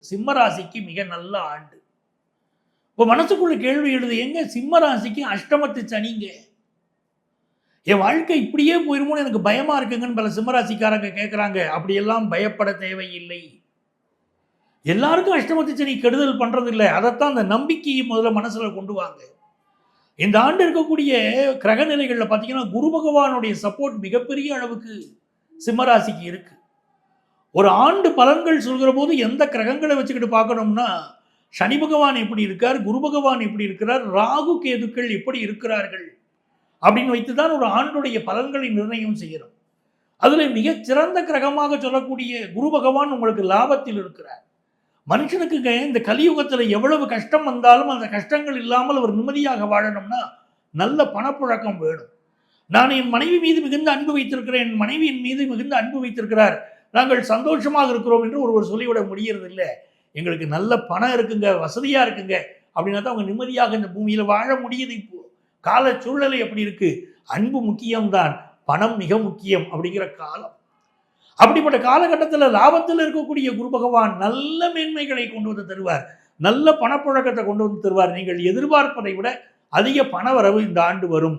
சிம்ம ராசிக்கு மிக நல்ல ஆண்டு. இப்போ மனசுக்குள்ள கேள்வி எழுது, எங்க சிம்ம ராசிக்கு அஷ்டமத்து சனிங்க. என் வாழ்க்கை இப்படியே போயிருமோன்னு எனக்கு பயமா இருக்குங்கன்னு பல சிம்ம ராசிக்காரங்க கேட்குறாங்க. அப்படியெல்லாம் பயப்பட தேவையில்லை. எல்லாருக்கும் அஷ்டமத்து சனி கெடுதல் பண்றது இல்ல. அதைத்தான் அந்த நம்பிக்கையை முதல்ல மனசுல கொண்டு வாங்க. இந்த ஆண்டு இருக்கக்கூடிய கிரக நிலைகள்ல பார்த்தீங்கன்னா, குரு பகவானுடைய சப்போர்ட் மிகப்பெரிய அளவுக்கு சிம்ம ராசிக்கு இருக்கு. ஒரு ஆண்டு பலன்கள் சொல்கிற போது எந்த கிரகங்களை வச்சுக்கிட்டு பார்க்கணும்னா, சனி பகவான் எப்படி இருக்கார், குரு பகவான் எப்படி இருக்கிறார், ராகு கேதுக்கள் எப்படி இருக்கிறார்கள் அப்படின்னு வைத்து தான் ஒரு ஆண்டுடைய பலன்களை நிர்ணயம் செய்கிறோம். அதுல மிகச் சிறந்த கிரகமாக சொல்லக்கூடிய குரு பகவான் உங்களுக்கு லாபத்தில் இருக்கிறார். மனுஷனுக்குங்க இந்த கலியுகத்துல எவ்வளவு கஷ்டம் வந்தாலும் அந்த கஷ்டங்கள் இல்லாமல் அவர் நிம்மதியாக வாழணும்னா நல்ல பணப்புழக்கம் வேணும். நான் என் மனைவி மீது மிகுந்த அன்பு வைத்திருக்கிறேன், என் மனைவி என் மீது மிகுந்த அன்பு வைத்திருக்கிறார், நாங்கள் சந்தோஷமாக இருக்கிறோம் என்று ஒருவர் சொல்லிவிட முடியறது இல்லை. எங்களுக்கு நல்ல பணம் இருக்குங்க, வசதியா இருக்குங்க அப்படின்னா தான் அவங்க நிம்மதியாக இந்த பூமியில வாழ முடியுது. இப்போ கால சூழ்நிலை எப்படி இருக்கு, அன்பு முக்கியம்தான், பணம் மிக முக்கியம் அப்படிங்கிற காலம். அப்படிப்பட்ட காலகட்டத்தில் லாபத்தில் இருக்கக்கூடிய குரு பகவான் நல்ல மேன்மைகளை கொண்டு வந்து தருவார், நல்ல பணப்புழக்கத்தை கொண்டு வந்து தருவார். நீங்கள் எதிர்பார்ப்பதை விட அதிக பண வரவு இந்த ஆண்டு வரும்.